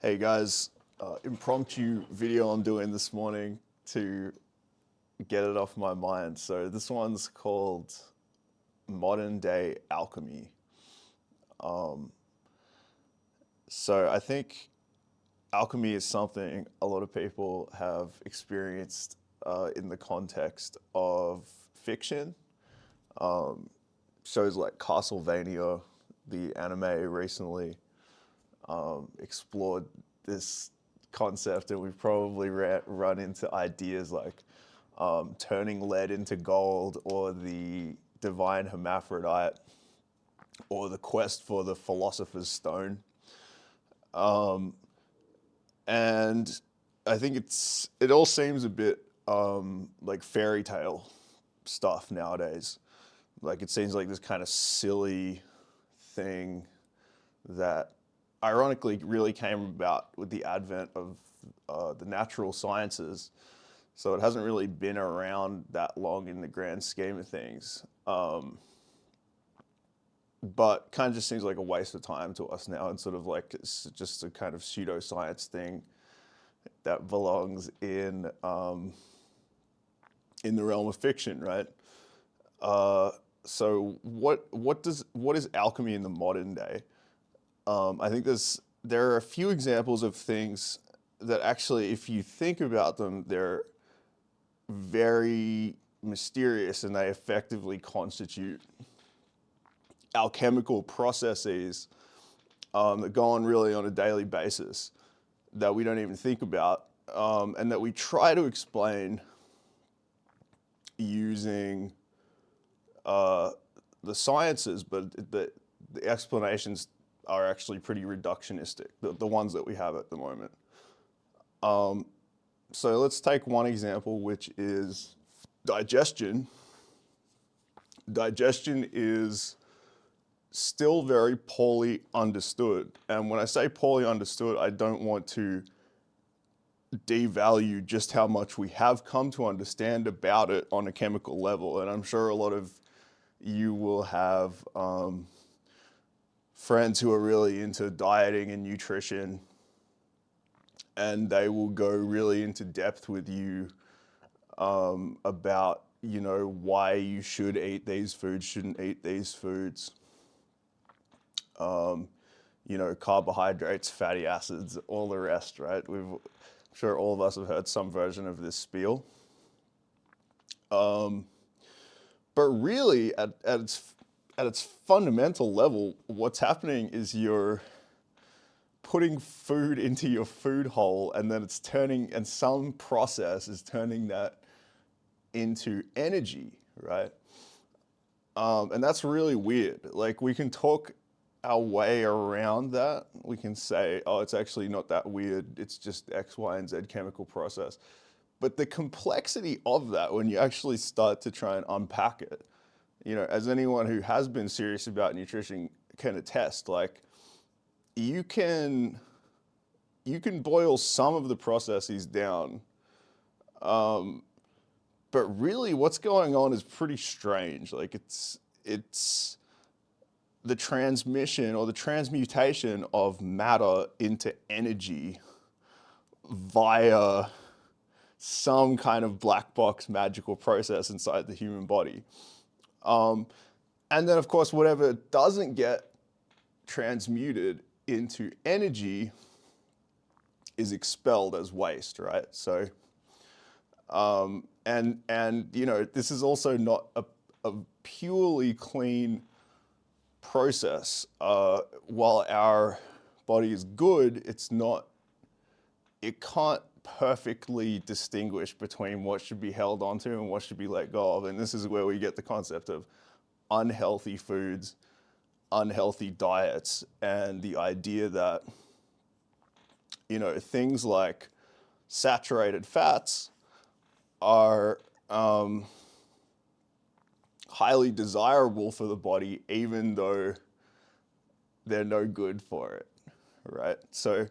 Hey guys, impromptu video I'm doing this morning to get it off my mind. So this one's called Modern Day Alchemy. So I think alchemy is something a lot of people have experienced in the context of fiction. Shows like Castlevania, the anime recently, explored this concept, and we've probably run into ideas like turning lead into gold, or the divine hermaphrodite, or the quest for the philosopher's stone. And I think it all seems a bit like fairy tale stuff nowadays. Like it seems like this kind of silly thing that ironically really came about with the advent of the natural sciences. So it hasn't really been around that long in the grand scheme of things. But kind of just seems like a waste of time to us now, and sort of like it's just a kind of pseudoscience thing that belongs in the realm of fiction, right? So what is alchemy in the modern day? I think there are a few examples of things that actually, if you think about them, they're very mysterious, and they effectively constitute alchemical processes that go on really on a daily basis that we don't even think about, and that we try to explain using the sciences, but the explanations are actually pretty reductionistic, the ones that we have at the moment. So let's take one example, which is digestion. Digestion is still very poorly understood. And when I say poorly understood, I don't want to devalue just how much we have come to understand about it on a chemical level. And I'm sure a lot of you will have friends who are really into dieting and nutrition, and they will go really into depth with you about, why you should eat these foods, shouldn't eat these foods. Carbohydrates, fatty acids, all the rest, right? I'm sure all of us have heard some version of this spiel. But really, at its fundamental level, what's happening is you're putting food into your food hole, and then and some process is turning that into energy, right? And that's really weird. Like, we can talk our way around that. We can say, oh, it's actually not that weird. It's just X, Y, and Z chemical process. But the complexity of that, when you actually start to try and unpack it, as anyone who has been serious about nutrition can attest, like, you can boil some of the processes down, but really what's going on is pretty strange. Like, it's the transmission or the transmutation of matter into energy via some kind of black box magical process inside the human body. And then, of course, whatever doesn't get transmuted into energy is expelled as waste, right? So, this is also not a purely clean process. While our body is good, it can't perfectly distinguish between what should be held onto and what should be let go of. And this is where we get the concept of unhealthy foods, unhealthy diets, and the idea that, things like saturated fats are highly desirable for the body, even though they're no good for it, right? So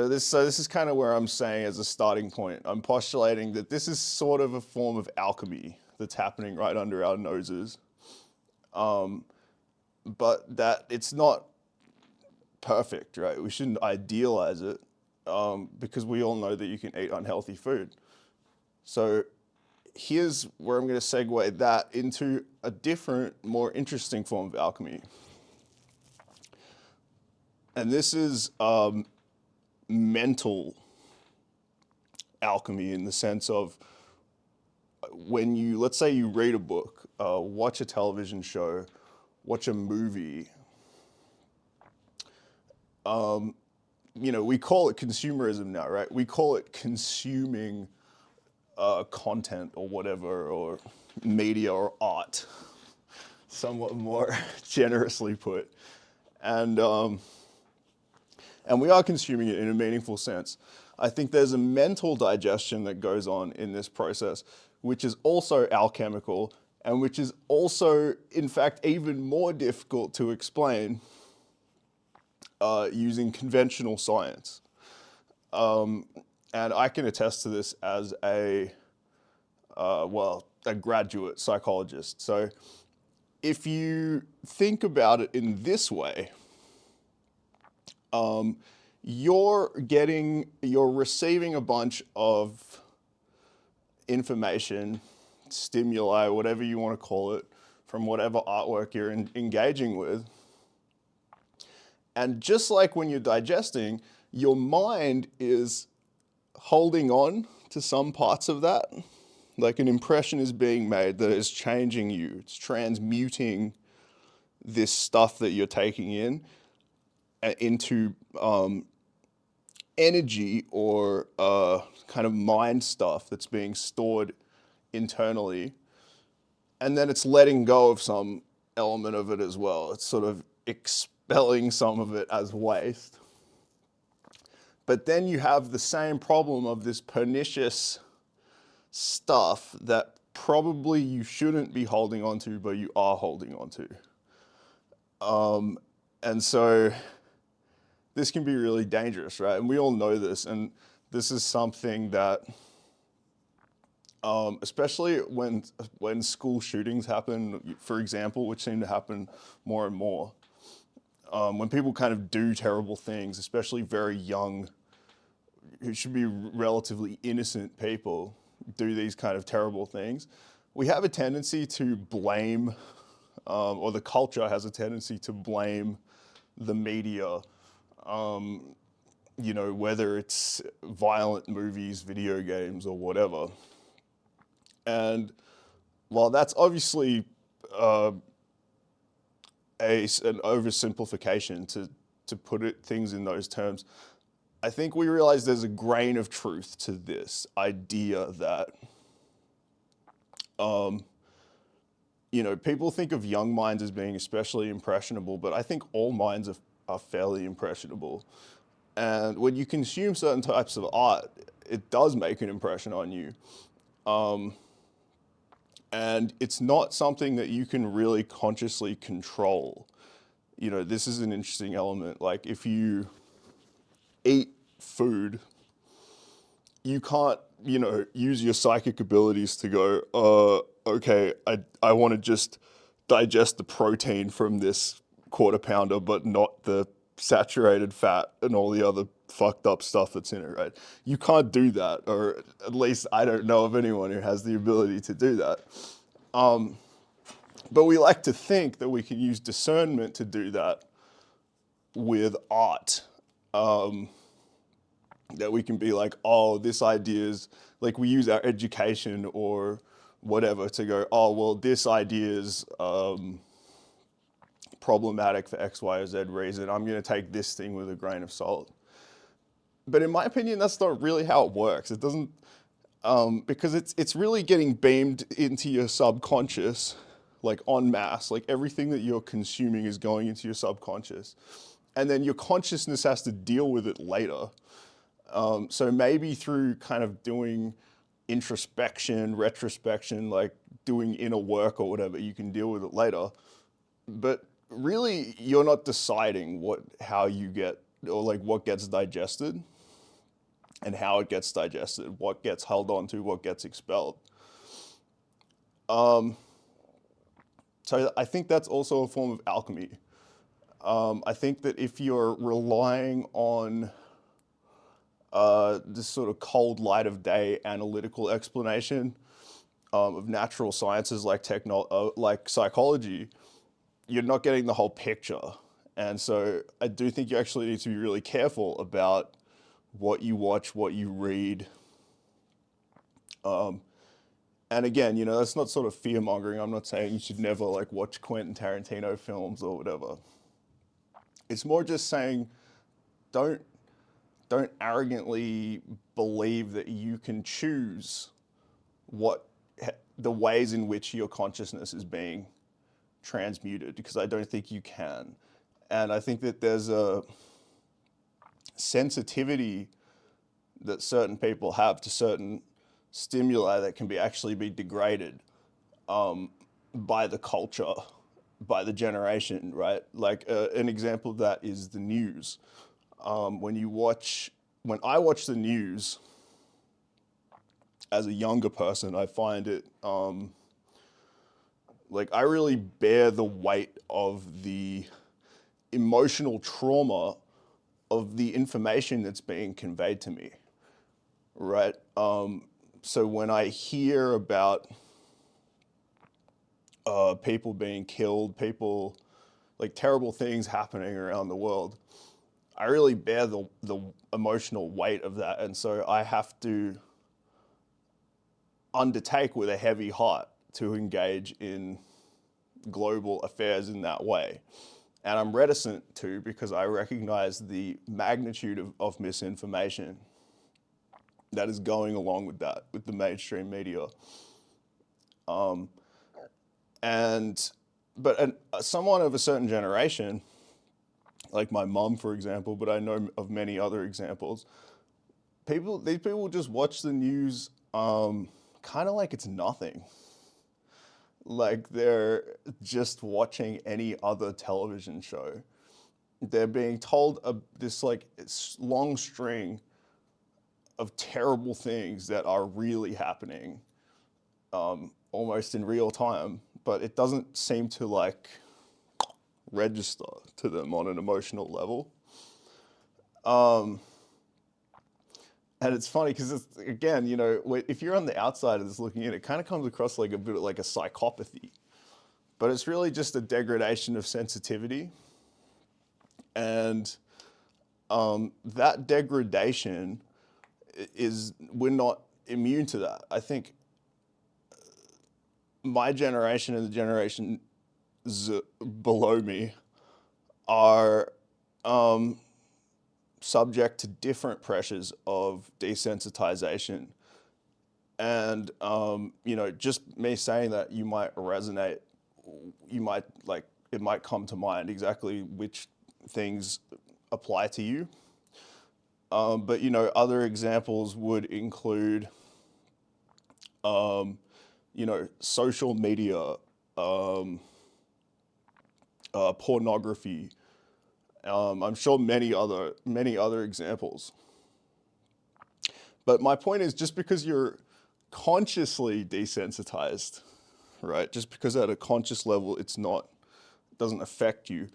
this is kind of where I'm saying, as a starting point, I'm postulating that this is sort of a form of alchemy that's happening right under our noses, but that it's not perfect, right? We shouldn't idealize it, because we all know that you can eat unhealthy food. So here's where I'm going to segue that into a different, more interesting form of alchemy. And this is mental alchemy, in the sense of, when you, let's say you read a book, watch a television show, watch a movie, we call it consumerism now, right? We call it consuming content or whatever, or media or art, somewhat more generously put. And we are consuming it in a meaningful sense. I think there's a mental digestion that goes on in this process, which is also alchemical, and which is also, in fact, even more difficult to explain using conventional science. And I can attest to this as a graduate psychologist. So if you think about it in this way, you're receiving a bunch of information, stimuli, whatever you want to call it, from whatever artwork you're engaging with. And just like when you're digesting, your mind is holding on to some parts of that. Like an impression is being made that is changing you. It's transmuting this stuff that you're taking in into energy, or kind of mind stuff that's being stored internally. And then it's letting go of some element of it as well. It's sort of expelling some of it as waste. But then you have the same problem of this pernicious stuff that probably you shouldn't be holding on to, but you are holding on to. And so this can be really dangerous, right? And we all know this. And this is something that, especially when school shootings happen, for example, which seem to happen more and more, when people kind of do terrible things, especially very young, who should be relatively innocent people, do these kind of terrible things, we have a tendency to blame, or the culture has a tendency to blame the media, whether it's violent movies, video games, or whatever. And while that's obviously an oversimplification to put things in those terms, I think we realize there's a grain of truth to this idea that, people think of young minds as being especially impressionable, but I think all minds are fairly impressionable. And when you consume certain types of art, it does make an impression on you. And it's not something that you can really consciously control. This is an interesting element. Like, if you eat food, you can't, use your psychic abilities to go, okay, I want to just digest the protein from this quarter pounder, but not the saturated fat and all the other fucked up stuff that's in it, right? You can't do that, or at least I don't know of anyone who has the ability to do that. But we like to think that we can use discernment to do that with art. That we can be like, oh, this idea is, like, we use our education or whatever to go, oh, well, this idea is problematic for X, Y, or Z reason. I'm going to take this thing with a grain of salt. But in my opinion, that's not really how it works. It doesn't, because it's really getting beamed into your subconscious, like en masse. Like, everything that you're consuming is going into your subconscious. And then your consciousness has to deal with it later. So maybe through kind of doing introspection, retrospection, like doing inner work or whatever, you can deal with it later. But really, you're not deciding how you get, or like what gets digested and how it gets digested, what gets held on to, what gets expelled. So I think that's also a form of alchemy. I think that if you're relying on this sort of cold light of day analytical explanation of natural sciences like psychology, you're not getting the whole picture. And so I do think you actually need to be really careful about what you watch, what you read. And again, that's not sort of fear mongering. I'm not saying you should never like watch Quentin Tarantino films or whatever. It's more just saying don't don't arrogantly believe that you can choose what the ways in which your consciousness is being transmuted, because I don't think you can. And I think that there's a sensitivity that certain people have to certain stimuli that can actually be degraded by the culture, by the generation, right? Like an example of that is the news. When I watch the news as a younger person, I find it like I really bear the weight of the emotional trauma of the information that's being conveyed to me, right? So when I hear about people being killed, people like terrible things happening around the world, I really bear the emotional weight of that. And so I have to undertake with a heavy heart to engage in global affairs in that way. And I'm reticent to because I recognize the magnitude of misinformation that is going along with that, with the mainstream media. And but someone of a certain generation, like my mum, for example, but I know of many other examples, these people just watch the news kind of like it's nothing. Like they're just watching any other television show. They're being told this like long string of terrible things that are really happening almost in real time, but it doesn't seem to like register to them on an emotional level. And it's funny because it's, again, if you're on the outside of this looking in, it kind of comes across like a bit like a psychopathy, but it's really just a degradation of sensitivity. And that degradation we're not immune to that. I think my generation and the generation below me are subject to different pressures of desensitization. And, just me saying that, you might resonate, you might like, it might come to mind exactly which things apply to you. But, other examples would include, social media, pornography. I'm sure many other examples. But my point is, just because you're consciously desensitized, right? Just because at a conscious level it doesn't affect you,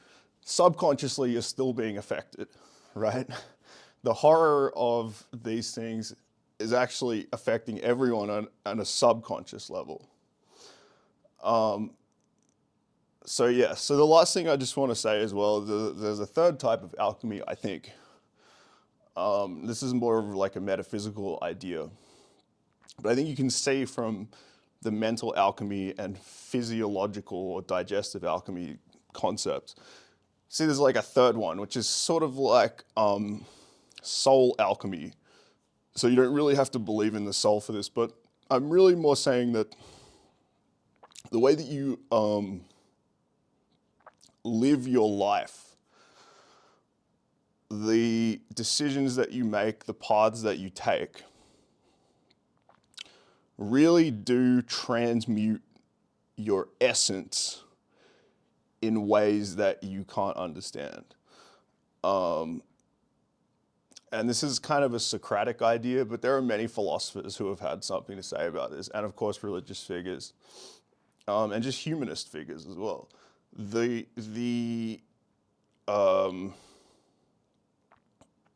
subconsciously you're still being affected, right? The horror of these things is actually affecting everyone on a subconscious level. So yeah, so the last thing I just want to say as well, there's a third type of alchemy, I think. This is more of like a metaphysical idea, but I think you can see from the mental alchemy and physiological or digestive alchemy concepts. See, there's like a third one, which is sort of like soul alchemy. So you don't really have to believe in the soul for this, but I'm really more saying that the way that you live your life, the decisions that you make, the paths that you take, really do transmute your essence in ways that you can't understand. And this is kind of a Socratic idea, but there are many philosophers who have had something to say about this, and of course religious figures, and just humanist figures as well. The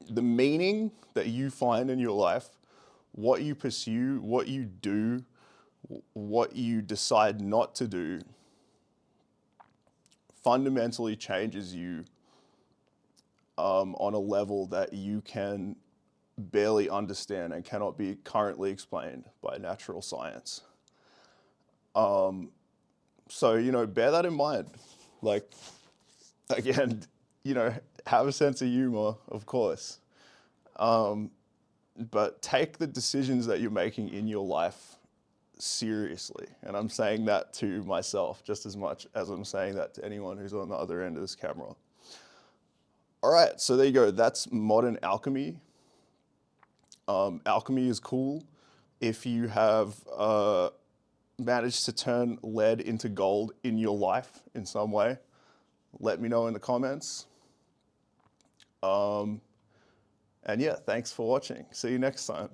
the meaning that you find in your life, what you pursue, what you do, what you decide not to do, fundamentally changes you on a level that you can barely understand and cannot be currently explained by natural science. So, bear that in mind. Like, again, have a sense of humor, of course. But take the decisions that you're making in your life seriously. And I'm saying that to myself just as much as I'm saying that to anyone who's on the other end of this camera. All right, so there you go. That's modern alchemy. Alchemy is cool. If you have managed to turn lead into gold in your life in some way, let me know in the comments. And yeah, thanks for watching. See you next time.